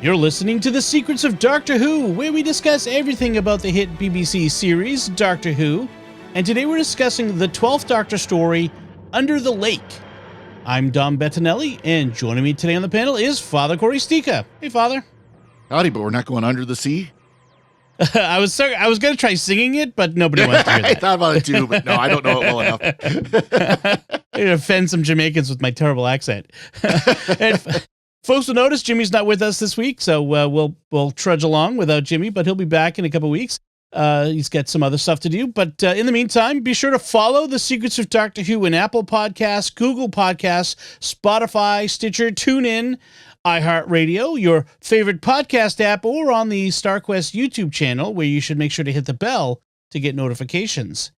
You're listening to The Secrets of Doctor Who, where we discuss everything about the hit BBC series Doctor Who, and today we're discussing the 12th Doctor story, Under the Lake. I'm Dom Bettinelli, and joining me today on the panel is Father Cory Sticha. Hey, Father. Howdy, but we're not going under the sea? I was going to try singing it, but nobody wants to hear that. I thought about it too, but no, I don't know it well enough. I'm going to offend some Jamaicans with my terrible accent. And folks will notice Jimmy's not with us this week, so we'll trudge along without Jimmy, but he'll be back in a couple weeks. He's got some other stuff to do, but in the meantime, be sure to follow The Secrets of Doctor Who in Apple Podcasts, Google Podcasts, Spotify, Stitcher, TuneIn, iHeartRadio, your favorite podcast app, or on the StarQuest YouTube channel, where you should make sure to hit the bell to get notifications.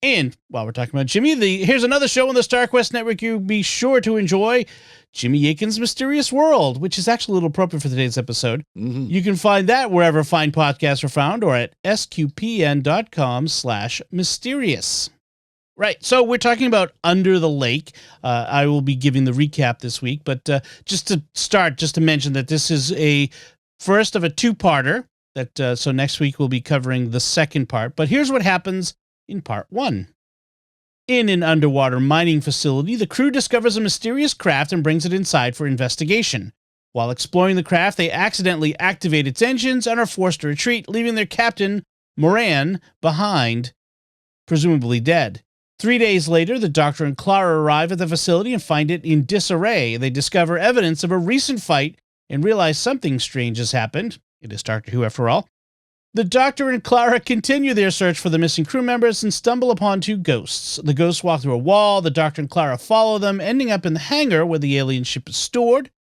And while we're talking about Jimmy, here's another show on the StarQuest network you be sure to enjoy, Jimmy Akin's Mysterious World, which is actually a little appropriate for today's episode. Mm-hmm. You can find that wherever fine podcasts are found, or at sqpn.com/mysterious. Right, so we're talking about Under the Lake. I will be giving the recap this week, but just to mention that this is a first of a two-parter. So next week we'll be covering the second part. But here's what happens in part one. In an underwater mining facility, the crew discovers a mysterious craft and brings it inside for investigation. While exploring the craft, they accidentally activate its engines and are forced to retreat, leaving their captain, Moran, behind, presumably dead. 3 days later, the Doctor and Clara arrive at the facility and find it in disarray. They discover evidence of a recent fight and realize something strange has happened. It is Doctor Who, after all. The Doctor and Clara continue their search for the missing crew members and stumble upon two ghosts. The ghosts walk through a wall. The Doctor and Clara follow them, ending up in the hangar where the alien ship is stored.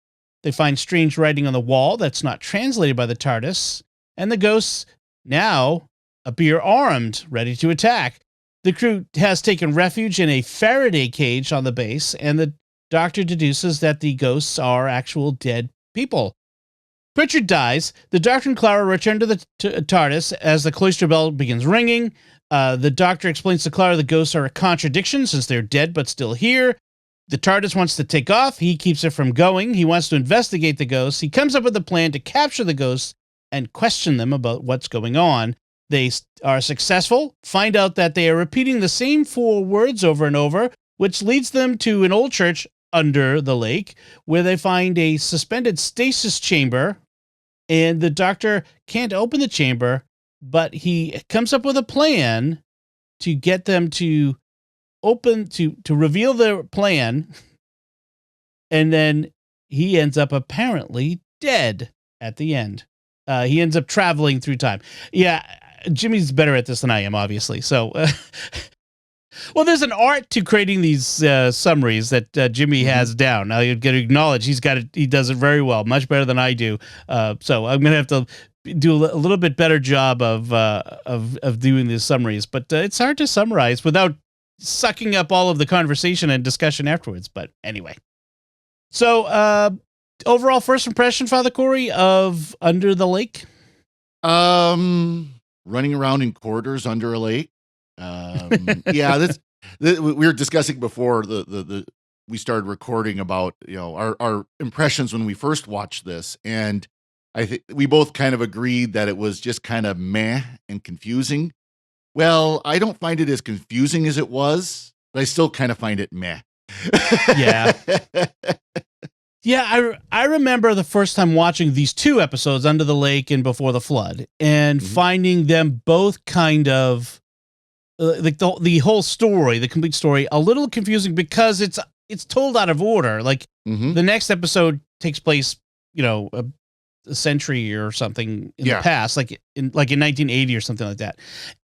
They find strange writing on the wall that's not translated by the TARDIS, and the ghosts now appear armed, ready to attack. The crew has taken refuge in a Faraday cage on the base, and the Doctor deduces that the ghosts are actual dead people. Pritchard dies. The Doctor and Clara return to the TARDIS as the cloister bell begins ringing. The Doctor explains to Clara the ghosts are a contradiction since they're dead but still here. The TARDIS wants to take off. He keeps it from going. He wants to investigate the ghosts. He comes up with a plan to capture the ghosts and question them about what's going on. They are successful, find out that they are repeating the same 4 words over and over, which leads them to an old church under the lake, where they find a suspended stasis chamber, and the Doctor can't open the chamber, but he comes up with a plan to get them to reveal their plan, and then he ends up apparently dead at the end. He ends up traveling through time. Yeah, Jimmy's better at this than I am, obviously. So, well, there's an art to creating these summaries that Jimmy has down. Now, you've got to acknowledge he's got it. He does it very well, much better than I do. So I'm gonna have to do a little bit better job of doing these summaries. But it's hard to summarize without sucking up all of the conversation and discussion afterwards. But anyway, so overall first impression, Father Cory, of Under the Lake. Running around in corridors under a lake. Yeah, we were discussing before we started recording about, our impressions when we first watched this, and I think we both kind of agreed that it was just kind of meh and confusing. Well, I don't find it as confusing as it was, but I still kind of find it meh. Yeah. Yeah, I remember the first time watching these 2 episodes, Under the Lake and Before the Flood, and finding them both kind of like the whole story, the complete story, a little confusing because it's told out of order. Like the next episode takes place, a century or something in the past, like in 1980 or something like that,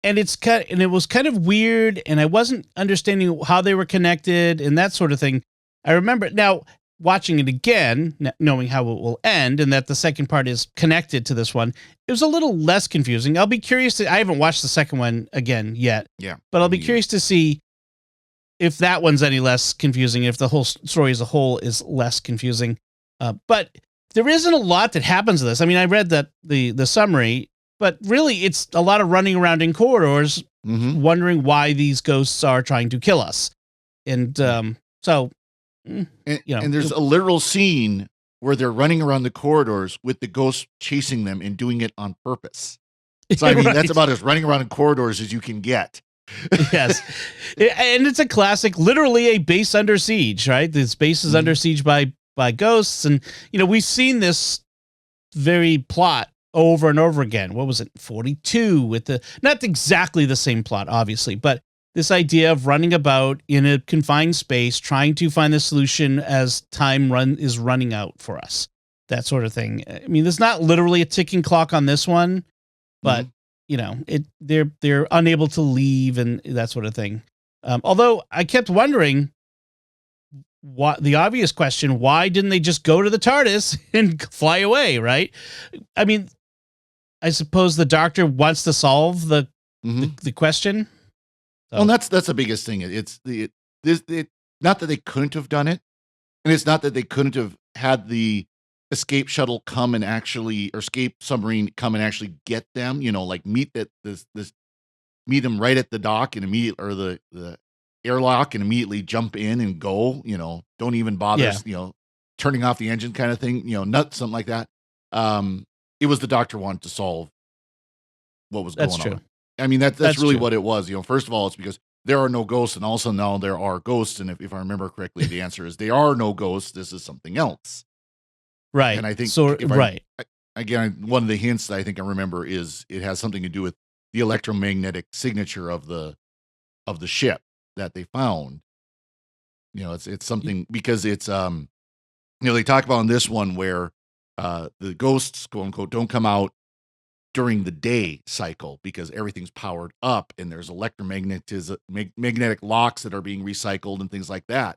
and it was kind of weird, and I wasn't understanding how they were connected and that sort of thing. I remember now watching it again, knowing how it will end, and that the second part is connected to this one, it was a little less confusing. I'll be curious I haven't watched the second one again yet. Yeah. But I'll be curious to see if that one's any less confusing, if the whole story as a whole is less confusing. But there isn't a lot that happens to this. I mean, I read that the summary, but really it's a lot of running around in corridors, wondering why these ghosts are trying to kill us. And so And there's a literal scene where they're running around the corridors with the ghost chasing them and doing it on purpose. So I mean, Right. that's about as running around in corridors as you can get. Yes. And it's a classic, literally a base under siege, right? This base is under siege by ghosts. And, we've seen this very plot over and over again. What was it? 42 with not exactly the same plot, obviously, but this idea of running about in a confined space, trying to find the solution as time is running out for us. That sort of thing. I mean, there's not literally a ticking clock on this one, but they're unable to leave and that sort of thing. Although I kept wondering, what the obvious question, why didn't they just go to the TARDIS and fly away, right? I mean, I suppose the Doctor wants to solve the question. So. Well, that's the biggest thing. It's not that they couldn't have done it, and it's not that they couldn't have had the escape shuttle come and actually, or escape submarine come and actually get them. Like meet them right at the dock and or the airlock and immediately jump in and go. Don't even bother. Turning off the engine kind of thing. Something like that. It was the Doctor wanted to solve what was going on. I mean, that's really true. What it was. First of all, it's because there are no ghosts, and also now there are ghosts. And if I remember correctly, the answer is there are no ghosts. This is something else. Right. And I think, again, one of the hints that I think I remember is it has something to do with the electromagnetic signature of the ship that they found. It's something because it's they talk about in this one where the ghosts, quote unquote, don't come out during the day cycle because everything's powered up and there's magnetic locks that are being recycled and things like that.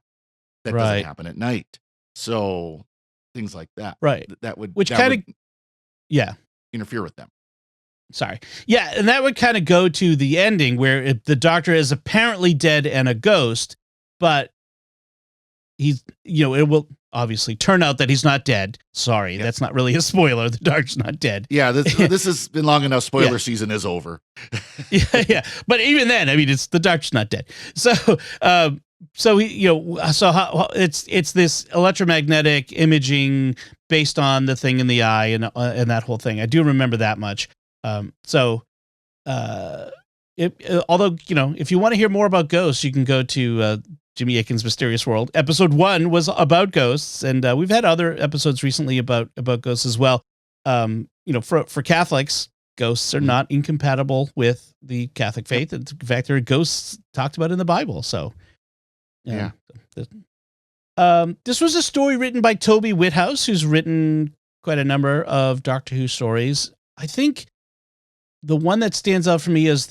That doesn't happen at night. So things like that. Right. That would interfere with them. Sorry. Yeah, and that would kind of go to the ending where the Doctor is apparently dead and a ghost, but he's, it will obviously turn out that he's not dead. Sorry, that's not really a spoiler. The Doctor's not dead. Yeah, this has been long enough. Spoiler season is over. yeah. But even then, I mean, it's the Doctor's not dead. So, it's this electromagnetic imaging based on the thing in the eye and that whole thing. I do remember that much. Although, if you want to hear more about ghosts, you can go to Jimmy Akin's Mysterious World. Episode 1 was about ghosts, and we've had other episodes recently about ghosts as well. For Catholics, ghosts are not incompatible with the Catholic faith. In fact, there are ghosts talked about in the Bible. So, this was a story written by Toby Whithouse, who's written quite a number of Doctor Who stories. I think the one that stands out for me is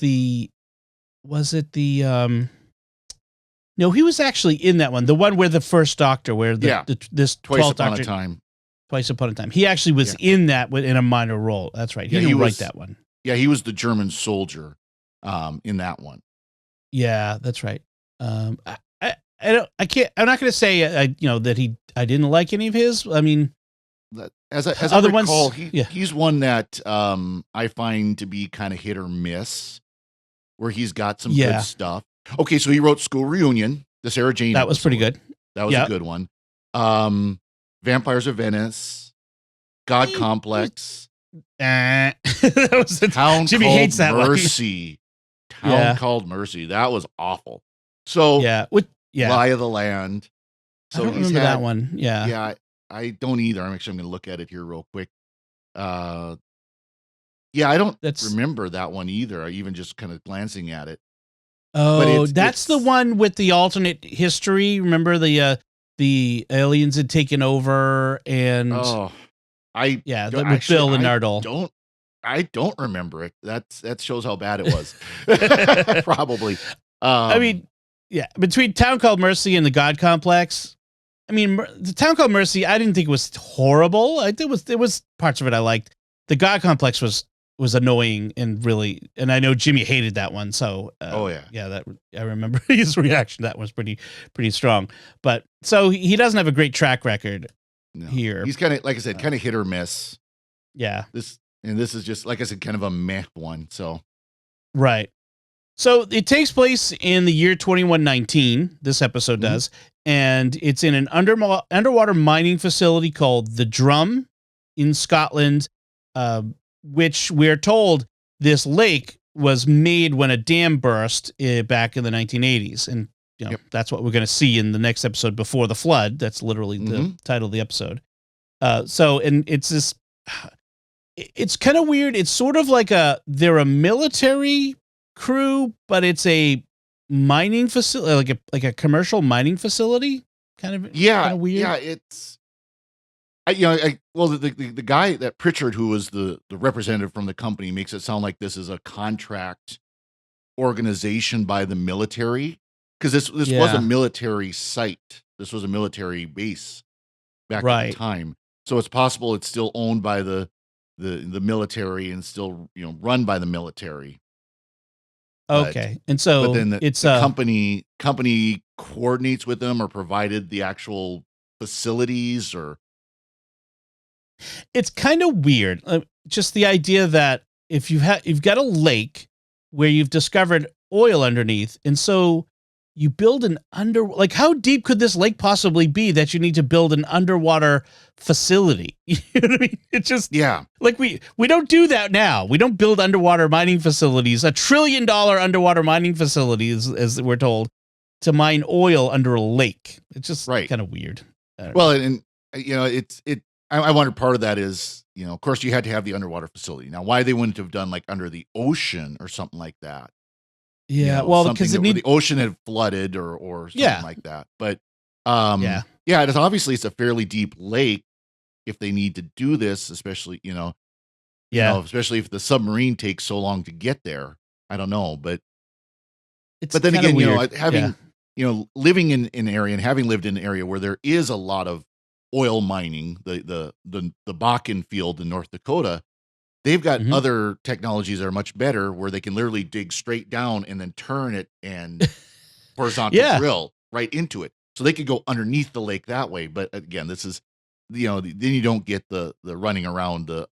no, he was actually in that one. The one where the first Doctor, where this Twice 12th Upon Doctor, a Time. Twice Upon a Time. He actually was in that in a minor role. That's right. He didn't write that one. Yeah, he was the German soldier in that one. Yeah, that's right. I'm not going to say that I didn't like any of his. I mean, as I recall, he's one that I find to be kind of hit or miss, where he's got some good stuff. Okay, so he wrote School Reunion, the Sarah Jane. That was pretty good. That was a good one. Vampires of Venice, God Complex. That was Town Jimmy Called hates that Mercy. Town Called Mercy. That was awful. So Lie of the Land. So I don't remember that one. Yeah, I don't either. I'm going to look at it here real quick. I don't remember that one either. Even just kind of glancing at it. Oh, that's the one with the alternate history. Remember the aliens had taken over and with Bill and Nardole. I don't remember it. That shows how bad it was. Probably. I mean, between Town Called Mercy and the God Complex. I mean, the Town Called Mercy, I didn't think it was horrible. There was parts of it I liked. The God Complex was annoying and I know Jimmy hated that one. So, that I remember his reaction. That was pretty strong. But so he doesn't have a great track record here. He's kind of, like I said, kind of hit or miss. Yeah. This is just, like I said, kind of a meh one. So, right. So it takes place in the year 2119. This episode does, and it's in an underwater mining facility called the Drum in Scotland, which we're told this lake was made when a dam burst back in the 1980s, and that's what we're going to see in the next episode before the flood. That's literally the title of the episode. And it's this. It's kind of weird. It's sort of like they're a military crew, but it's a mining facility, like a commercial mining facility. Kind of weird. Yeah, it's. The guy, that Pritchard, who was the representative from the company, makes it sound like this is a contract organization by the military, because this was a military site. This was a military base back at the time. So it's possible it's still owned by the military and still run by the military. Okay, and so but then the company coordinates with them or provided the actual facilities, or it's kind of weird. Just the idea that if you've got a lake where you've discovered oil underneath, and so you build how deep could this lake possibly be that you need to build an underwater facility? You know what I mean? It's just like we don't do that now. We don't build underwater mining facilities, $1 trillion underwater mining facilities, as we're told, to mine oil under a lake. It's just kind of weird. Well, and I wonder, part of that is, of course you had to have the underwater facility. Now, why they wouldn't have done like under the ocean or something like that? Yeah, well, because the ocean had flooded or something like that. But it's obviously it's a fairly deep lake if they need to do this, especially especially if the submarine takes so long to get there. I don't know, but then again, weird. Having living in an area and having lived in an area where there is a lot of oil mining, the Bakken field in North Dakota. They've got other technologies that are much better, where they can literally dig straight down and then turn it and horizontal drill right into it. So they could go underneath the lake that way. But again, this is, then you don't get the running around the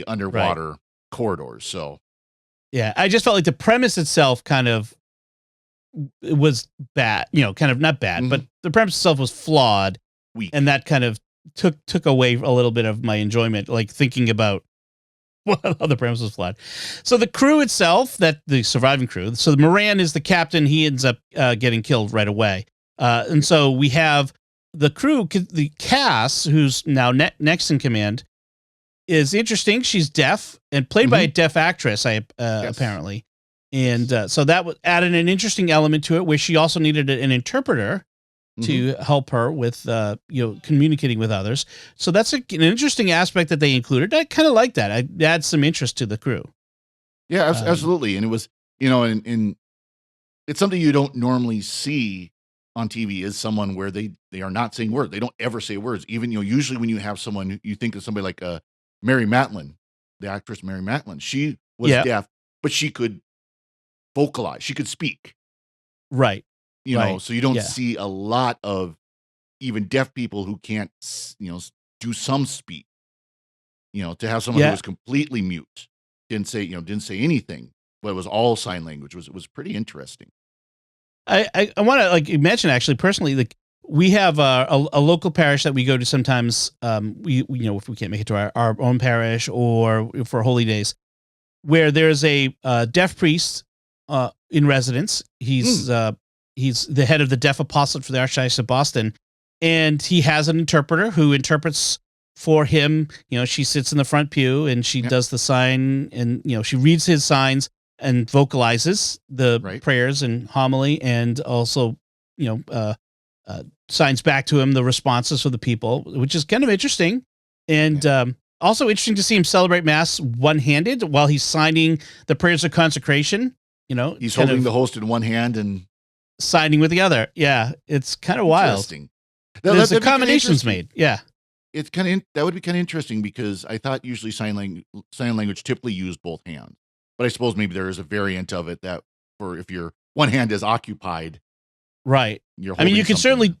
underwater corridors. So yeah, I just felt like the premise itself kind of was bad, kind of not bad, but the premise itself was flawed. Weak. And that kind of took away a little bit of my enjoyment, like thinking about how the premise was flawed. So the crew itself, the surviving crew, so the Moran is the captain. He ends up getting killed right away. And so we have the crew, the Cass, who's now next in command, is interesting. She's deaf and played by a deaf actress, apparently. And so that added an interesting element to it, where she also needed an interpreter to help her with, communicating with others. So that's an interesting aspect that they included. I kind of like that. I add some interest to the crew. Yeah, absolutely. And it was, and it's something you don't normally see on TV, is someone where they are not saying words. They don't ever say words. Even, usually when you have someone, you think of somebody like Mary Matlin, the actress Mary Matlin. She was deaf, but she could vocalize. She could speak. Right. So you don't see a lot of even deaf people who can't, do some speak. To have someone who was completely mute, didn't say anything, but it was all sign language. It was pretty interesting. I want to mention, actually, personally, we have a local parish that we go to sometimes. We if we can't make it to our own parish or for holy days, where there's a deaf priest in residence. He's the head of the deaf apostolate for the Archdiocese of Boston, and he has an interpreter who interprets for him. She sits in the front pew and she does the sign, and she reads his signs and vocalizes the prayers and homily, and also signs back to him the responses for the people, which is kind of interesting, and also interesting to see him celebrate Mass one-handed while he's signing the prayers of consecration. He's holding the host in one hand and signing with the other. Yeah, it's kind of wild. Interesting. There's the combinations made. Yeah, it's that would be kind of interesting, because I thought usually sign language typically used both hands, but I suppose maybe there is a variant of it that for if your one hand is occupied, right? I mean, you can certainly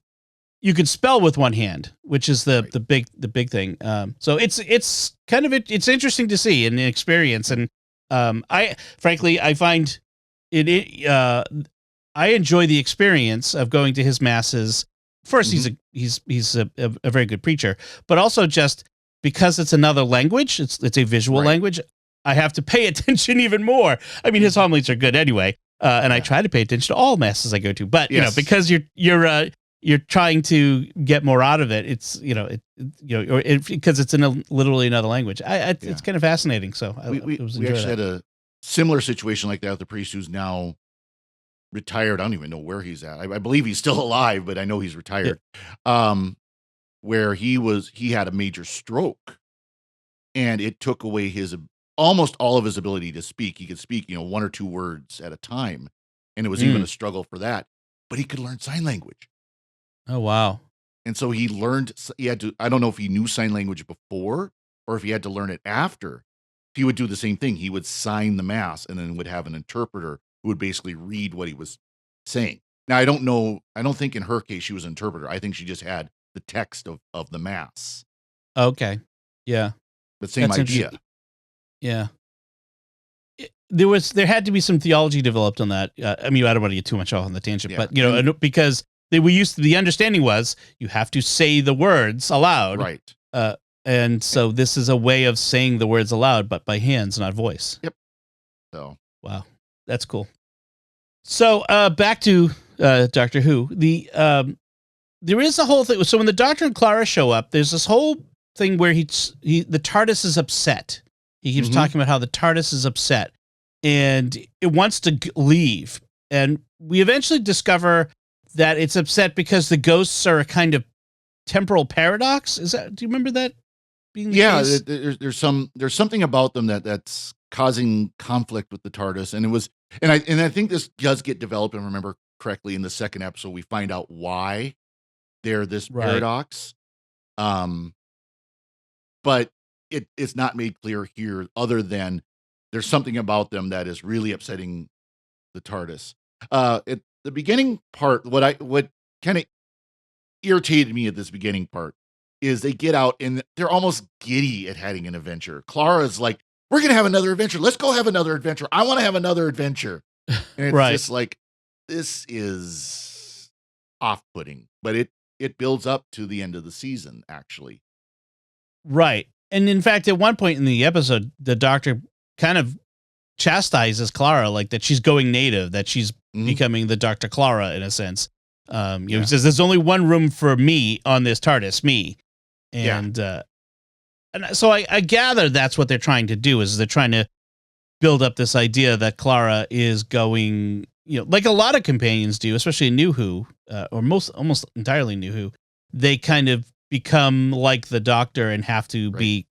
could spell with one hand, which is the big thing. So it's kind of it's interesting to see and experience, and I find I enjoy the experience of going to his masses. First, he's a very good preacher, but also just because it's another language, it's a visual language. I have to pay attention even more. I mean, his homilies are good anyway, and I try to pay attention to all masses I go to. But because you're trying to get more out of it, it's because it's in literally another language. It's kind of fascinating. So we actually had a similar situation like that with the priest who's now retired. I don't even know where he's at. I believe he's still alive, but I know he's retired. Where he had a major stroke, and it took away almost all of his ability to speak. He could speak, one or two words at a time, and it was even a struggle for that. But he could learn sign language. Oh wow! And so he had to. I don't know if he knew sign language before or if he had to learn it after. He would do the same thing. He would sign the mass, and then would have an interpreter who would basically read what he was saying. Now, I don't know. I don't think in her case she was an interpreter. I think she just had the text of the mass. Okay. Yeah. But same idea. Yeah. There had to be some theology developed on that. I mean, I don't want to get too much off on the tangent, but because the understanding was you have to say the words aloud. Right. And so this is a way of saying the words aloud, but by hands, not voice. Yep. So. Wow. That's cool. So back to Doctor Who. There is a whole thing. So when the Doctor and Clara show up, there's this whole thing where the TARDIS is upset. He keeps talking about how the TARDIS is upset and it wants to leave. And we eventually discover that it's upset because the ghosts are a kind of temporal paradox. Do you remember that being the case? There's something about them that's causing conflict with the TARDIS, and I think this does get developed, and remember correctly, in the second episode we find out why they're this paradox. But it's not made clear here, other than there's something about them that is really upsetting the TARDIS. At the beginning part, what kind of irritated me at this beginning part is they get out and they're almost giddy at having an adventure. Clara's like, "We're gonna have another adventure. Let's go have another adventure. I want to have another adventure." And it's just like, this is off-putting, but it builds up to the end of the season, actually. Right. And in fact, at one point in the episode, the Doctor kind of chastises Clara, like that she's going native, that she's becoming the Dr. Clara in a sense. He says, "There's only one room for me on this TARDIS, me." And so I gather that's what they're trying to do, is they're trying to build up this idea that Clara is going, like a lot of companions do, especially in New Who, or almost entirely New Who, they kind of become like the Doctor and have to be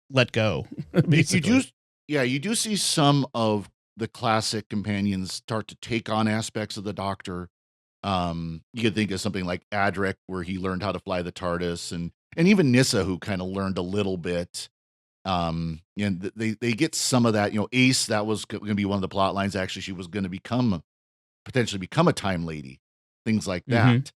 let go. Basically. You do see some of the classic companions start to take on aspects of the Doctor. You could think of something like Adric, where he learned how to fly the TARDIS, and even Nyssa, who kind of learned a little bit. And they get some of that. Ace, that was going to be one of the plot lines. Actually, she was going to potentially become a time lady, things like that.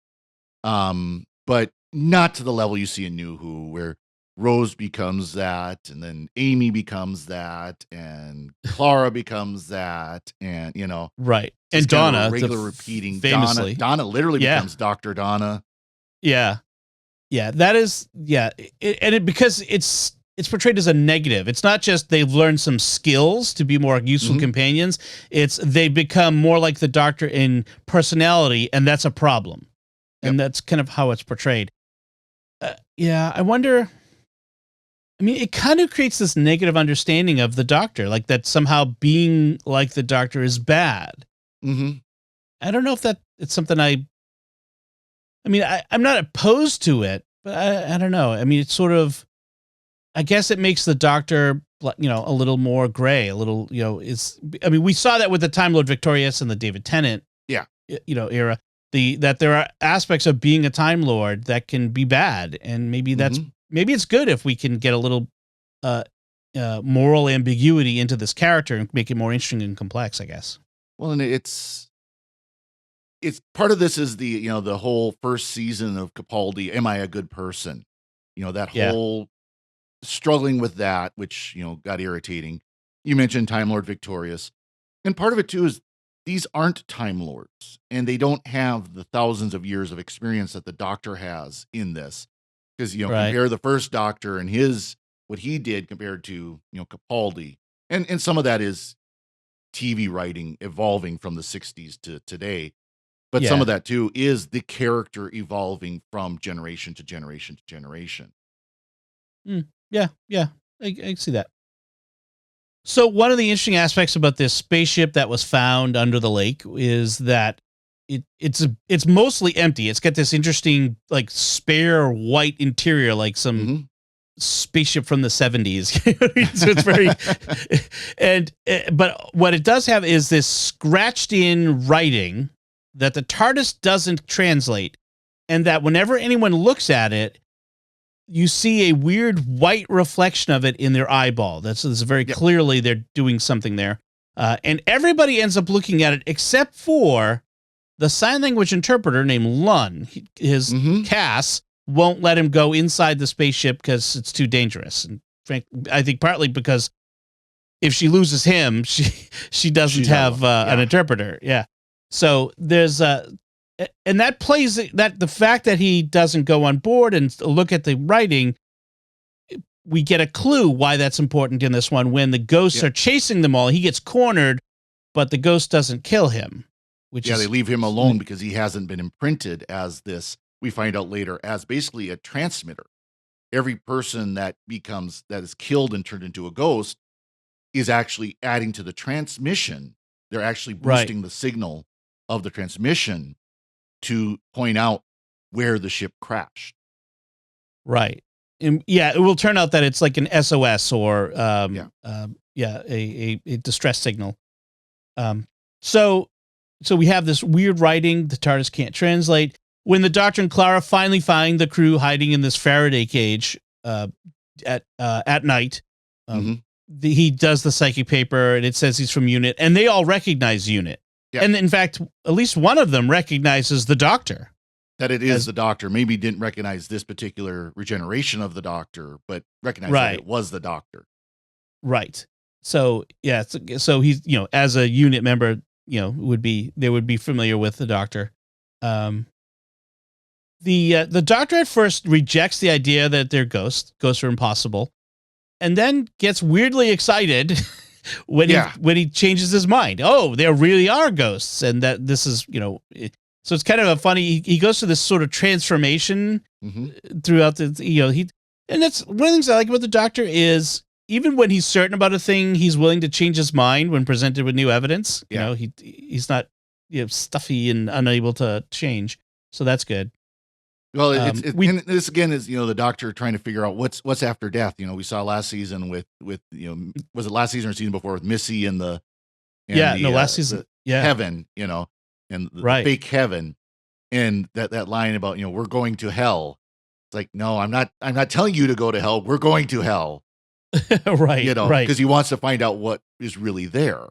But not to the level you see in New Who, where Rose becomes that, and then Amy becomes that, and Clara becomes that, and right. And Donna, regular repeating famously. Donna literally becomes Dr. Donna. Yeah. That is because it's portrayed as a negative. It's not just they've learned some skills to be more useful companions. It's they become more like the Doctor in personality, and that's a problem. And that's kind of how it's portrayed. I wonder. I mean, it kind of creates this negative understanding of the Doctor, like that somehow being like the Doctor is bad. I don't know if it's something I'm not opposed to it, but I don't know. I mean, it's sort of, I guess it makes the Doctor, a little more gray, a little, we saw that with the Time Lord Victorious and the David Tennant, era, that there are aspects of being a Time Lord that can be bad. And maybe maybe it's good if we can get a little moral ambiguity into this character and make it more interesting and complex, I guess. Well, and it's part of this is the whole first season of Capaldi, Am I a Good Person? That whole struggling with that, which, got irritating. You mentioned Time Lord Victorious. And part of it too is these aren't Time Lords, and they don't have the thousands of years of experience that the Doctor has in this. Because, Right. compare the first Doctor and what he did compared to, Capaldi. And some of that is TV writing evolving from the 60s to today. But some of Yeah. that too is the character evolving from generation to generation to generation. Yeah. Yeah. I can see that. So one of the interesting aspects about this spaceship that was found under the lake is that it's mostly empty. It's got this interesting like spare white interior, like some Mhm. spaceship from the 70s. So it's very but what it does have is this scratched in writing that the TARDIS doesn't translate, and that whenever anyone looks at it, you see a weird white reflection of it in their eyeball. That's very Yep. clearly they're doing something there. And everybody ends up looking at it except for the sign language interpreter named Lun. His Mhm. Cass won't let him go inside the spaceship because it's too dangerous. And I think partly because if she loses him, she doesn't She's out have of luck. an Yeah. interpreter. Yeah. So there's and that plays that the fact that he doesn't go on board and look at the writing, we get a clue why that's important in this one. When the ghosts Yep. are chasing them all, he gets cornered, but the ghost doesn't kill him. Which Yeah, is they leave him alone because he hasn't been imprinted as this. We find out later as basically a transmitter. Every person that is killed and turned into a ghost is actually adding to the transmission. They're actually Right. boosting the signal of the transmission to point out where the ship crashed. Right. And yeah, it will turn out that it's like an SOS or a distress signal. So we have this weird writing the TARDIS can't translate. When the Doctor and Clara finally find the crew hiding in this Faraday cage at night, he does the psychic paper and it says he's from Unit, and they all recognize Unit. Yep. And in fact, at least one of them recognizes the Doctor. That it is the Doctor. Maybe didn't recognize this particular regeneration of the Doctor, but recognized Right. that it was the Doctor. Right. So yeah, so he's as a Unit member, they would be familiar with the Doctor. The Doctor at first rejects the idea that they're ghosts. Ghosts are impossible, and then gets weirdly excited when he changes his mind. Oh, there really are ghosts, and that this is so it's kind of a funny. He goes through this sort of transformation throughout the and that's one of the things I like about the Doctor is even when he's certain about a thing, he's willing to change his mind when presented with new evidence. Yeah. He's not stuffy and unable to change. So that's good. Well, and this again is the Doctor trying to figure out what's after death. We saw last season with was it last season or season before with Missy and last season heaven and the fake heaven, and that line about we're going to hell. It's like, no, I'm not telling you to go to hell. We're going to hell. Right. Right. Because he wants to find out what is really there.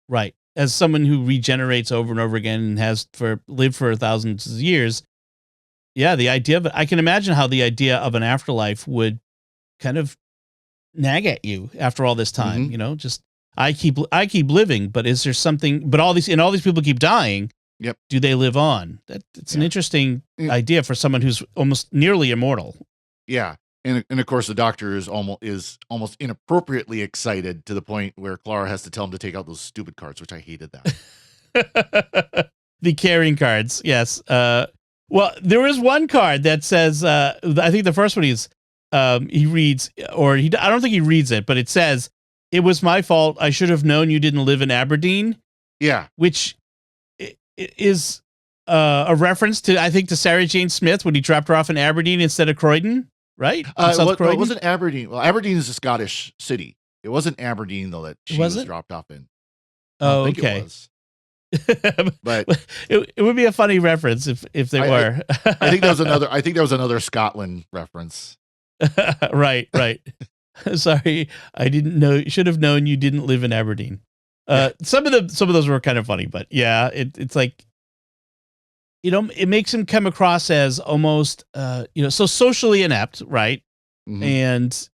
Right. As someone who regenerates over and over again and has lived for thousands of years. Yeah, the idea of it, I can imagine how the idea of an afterlife would kind of nag at you after all this time. Just I keep living, but is there something? But all these people keep dying. Yep. Do they live on? It's an interesting idea for someone who's almost nearly immortal. Yeah, and of course the Doctor is almost inappropriately excited to the point where Clara has to tell him to take out those stupid cards, which I hated that. The carrying cards, yes. Well, there is one card that says, I think the first one is, he reads, I don't think he reads it, but it says, "It was my fault. I should have known you didn't live in Aberdeen." Yeah. Which is a reference to, I think, to Sarah Jane Smith when he dropped her off in Aberdeen instead of Croydon, right? It wasn't Aberdeen. Well, Aberdeen is a Scottish city. It wasn't Aberdeen, though, that she was dropped off in. Oh, okay. It was. But it would be a funny reference if they were. I think there was another Scotland reference. Right. Sorry, I didn't know. Should have known you didn't live in Aberdeen. Some of those were kind of funny, but yeah, it's like it makes him come across as almost so socially inept, right? And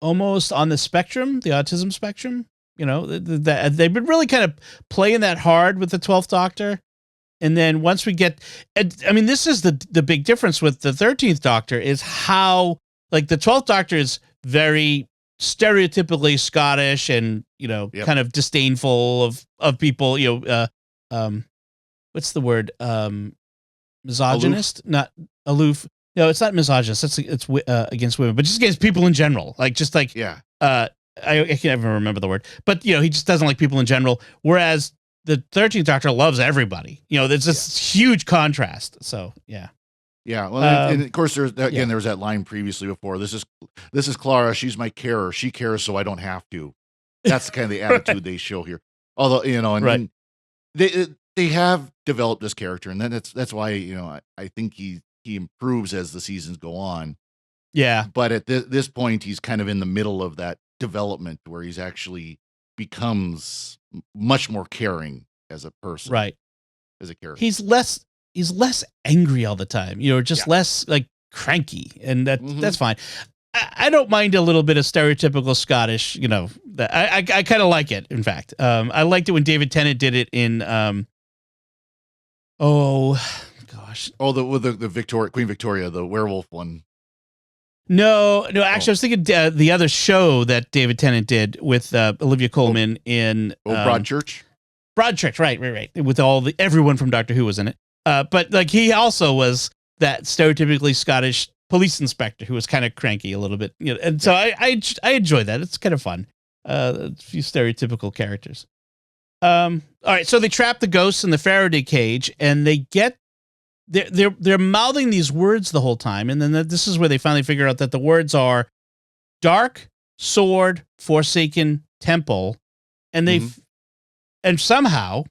almost on the spectrum, the autism spectrum. they've been really kind of playing that hard with the 12th Doctor. And then once we get, I mean, this is the big difference with the 13th Doctor is how, like, the 12th Doctor is very stereotypically Scottish and, kind of disdainful of people, what's the word? Misogynist? Not aloof. No, it's not misogynist. It's against women, but just against people in general. Like, just like, I can't even remember the word, but, he just doesn't like people in general. Whereas the 13th Doctor loves everybody. There's this huge contrast. So, yeah. Yeah. Well, and of course, there was that line previously before. This is Clara. She's my carer. She cares, so I don't have to. That's kind of the attitude they show here. Although, and they have developed this character, and then that's why, I think he improves as the seasons go on. Yeah. But at this point, he's kind of in the middle of that development where he's actually becomes much more caring as a person, right? As a character, he's less angry all the time, just less like cranky, and that's fine. I don't mind a little bit of stereotypical Scottish, that I kind of like it. In fact, I liked it when David Tennant did it in the Queen Victoria, the werewolf one. No, actually, I was thinking the other show that David Tennant did with Olivia Colman in Broadchurch. Broadchurch, right, with everyone from Doctor Who was in it. But like he also was that stereotypically Scottish police inspector who was kind of cranky a little bit, and so I enjoy that. It's kind of fun. A few stereotypical characters. All right, so they trap the ghosts in the Faraday cage, and they get. They're mouthing these words the whole time, and then this is where they finally figure out that the words are dark, sword, forsaken, temple, and and somehow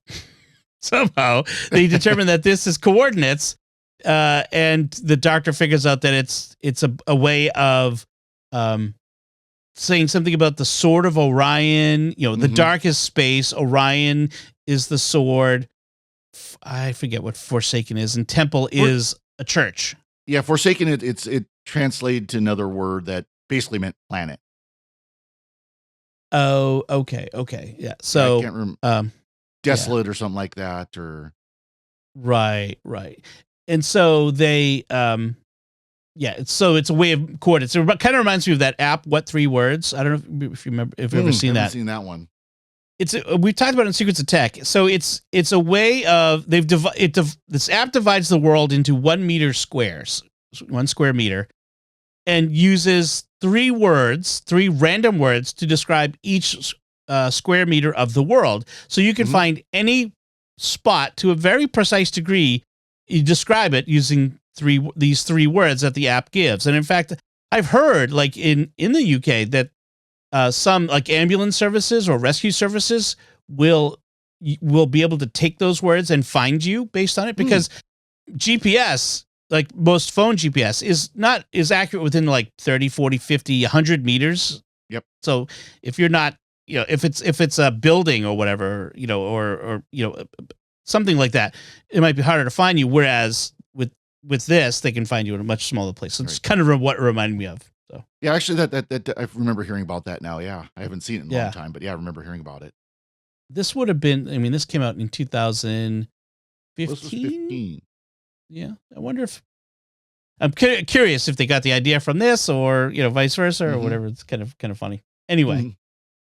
they determine that this is coordinates, and the Doctor figures out that it's a way of saying something about the sword of Orion. The dark is space, Orion is the sword. I forget what Forsaken is, and temple is a church. Yeah, Forsaken, it translated to another word that basically meant planet. Oh, okay, yeah. So I can't remember, desolate or something like that, or right. And so they, so it's a way of coordinates. It kind of reminds me of that app. What 3 words? I don't know if you remember, if you've ever seen that. I haven't seen that one. We've talked about it in Secrets of Tech. So it's a way of this app divides the world into 1 meter squares, 1 square meter, and uses 3 random words to describe each square meter of the world. So you can find any spot to a very precise degree. You describe it using these 3 words that the app gives. And in fact, I've heard like in the UK that some like ambulance services or rescue services will be able to take those words and find you based on it, because GPS, like most phone GPS, is accurate within like 30, 40, 50, 100 meters. Yep. So if you're not, if it's a building or whatever, or something like that, it might be harder to find you. Whereas with this, they can find you in a much smaller place. So it's kind of what it reminded me of. So yeah, actually, that I remember hearing about that now. Yeah, I haven't seen it in a long time, but yeah, I remember hearing about it. This would have been. I mean, this came out in 2015. This was 15. Yeah, I wonder if I'm curious if they got the idea from this, or vice versa, or whatever. It's kind of funny. Anyway,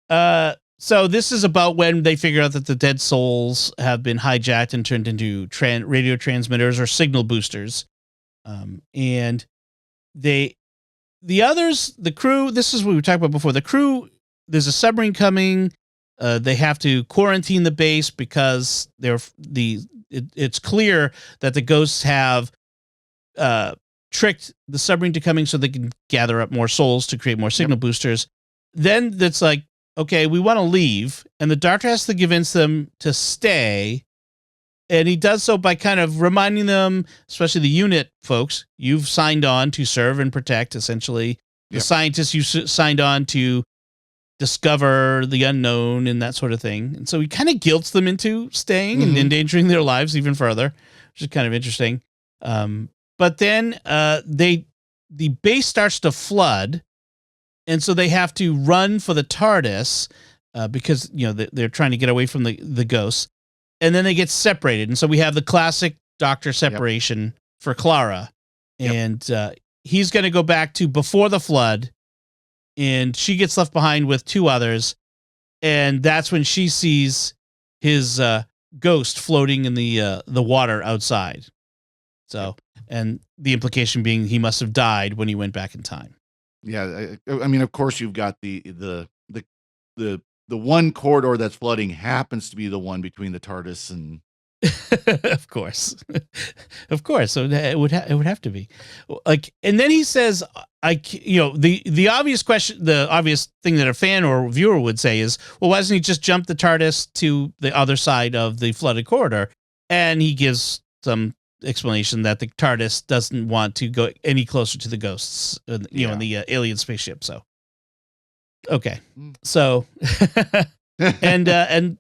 so this is about when they figure out that the dead souls have been hijacked and turned into radio transmitters or signal boosters, and the others, the crew, this is what we talked about before. The crew, there's a submarine coming. They have to quarantine the base because it's clear that the ghosts have tricked the submarine to coming so they can gather up more souls to create more signal boosters. Then it's like, okay, we want to leave, and the Doctor has to convince them to stay. And he does so by kind of reminding them, especially the unit folks, you've signed on to serve and protect, essentially. The scientists, you signed on to discover the unknown and that sort of thing. And so he kind of guilts them into staying and endangering their lives even further, which is kind of interesting. But then the base starts to flood, and so they have to run for the TARDIS. because they're trying to get away from the ghosts, and then they get separated, and so we have the classic Doctor separation for Clara, and he's going to go back to before the flood, and she gets left behind with two others, and that's when she sees his ghost floating in the water outside. So, and the implication being he must have died when he went back in time. Yeah, I mean, of course, you've got the one corridor that's flooding happens to be the one between the TARDIS and. Of course. So it would have to be like, and then he says, the obvious question, the obvious thing that a fan or viewer would say is, well, why doesn't he just jump the TARDIS to the other side of the flooded corridor? And he gives some explanation that the TARDIS doesn't want to go any closer to the ghosts, in the alien spaceship. So, okay. So, and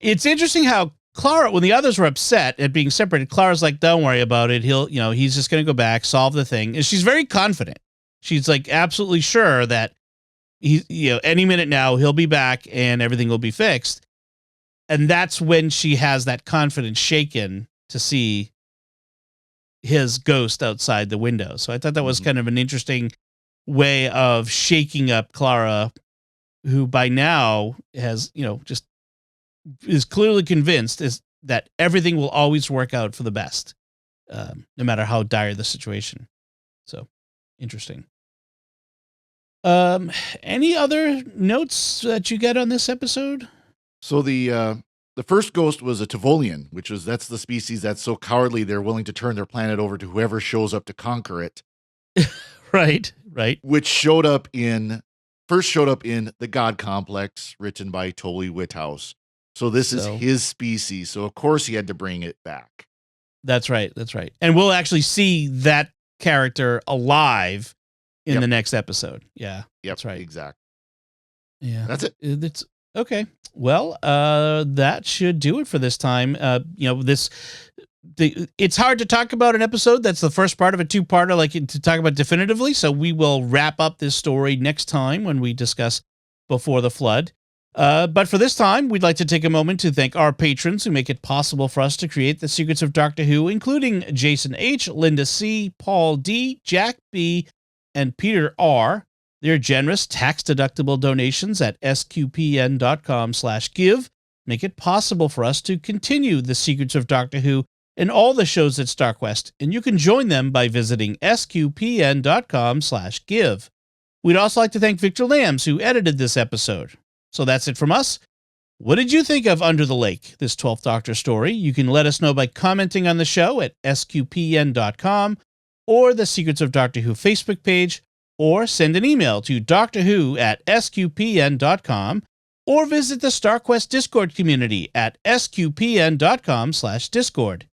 it's interesting how Clara, when the others were upset at being separated, Clara's like, don't worry about it. He's just going to go back, solve the thing. And she's very confident. She's like absolutely sure that any minute now he'll be back and everything will be fixed. And that's when she has that confidence shaken to see his ghost outside the window. So I thought that was kind of an interesting way of shaking up Clara, who by now has, just is clearly convinced is that everything will always work out for the best, no matter how dire the situation. So interesting. Any other notes that you get on this episode? So the first ghost was a Tavolian, that's the species that's so cowardly they're willing to turn their planet over to whoever shows up to conquer it. Right. Which showed up in the God Complex, written by Tolley Whithouse. So this is his species. So of course he had to bring it back. That's right. And we'll actually see that character alive in the next episode. Yeah. Yep, that's right. Exactly. Yeah. That's it. It's okay. Well, that should do it for this time. It's hard to talk about an episode that's the first part of a two-parter, like to talk about definitively. So we will wrap up this story next time when we discuss Before the Flood. But for this time, we'd like to take a moment to thank our patrons who make it possible for us to create the Secrets of Doctor Who, including Jason H., Linda C., Paul D., Jack B., and Peter R. Their generous tax-deductible donations at sqpn.com/give make it possible for us to continue the Secrets of Doctor Who and all the shows at StarQuest, and you can join them by visiting sqpn.com/give. We'd also like to thank Victor Lambs, who edited this episode. So that's it from us. What did you think of Under the Lake, this 12th Doctor story? You can let us know by commenting on the show at sqpn.com or the Secrets of Doctor Who Facebook page, or send an email to drwho@sqpn.com, or visit the StarQuest Discord community at sqpn.com/discord.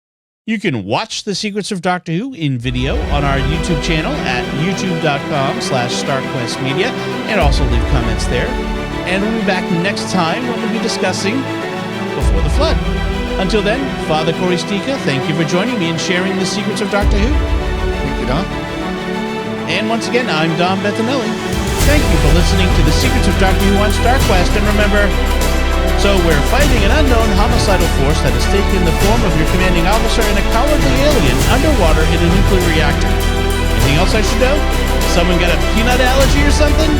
You can watch the Secrets of Doctor Who in video on our YouTube channel at youtube.com/StarQuestMedia, and also leave comments there. And we'll be back next time when we'll be discussing Before the Flood. Until then, Father Cory Sticha, thank you for joining me and sharing the Secrets of Doctor Who. Thank you, Dom. And once again, I'm Dom Bettinelli. Thank you for listening to the Secrets of Doctor Who on StarQuest. And remember, so we're fighting an unknown homicidal force that has taken the form of your commanding officer and a cowardly alien underwater in a nuclear reactor. Anything else I should know? Someone got a peanut allergy or something?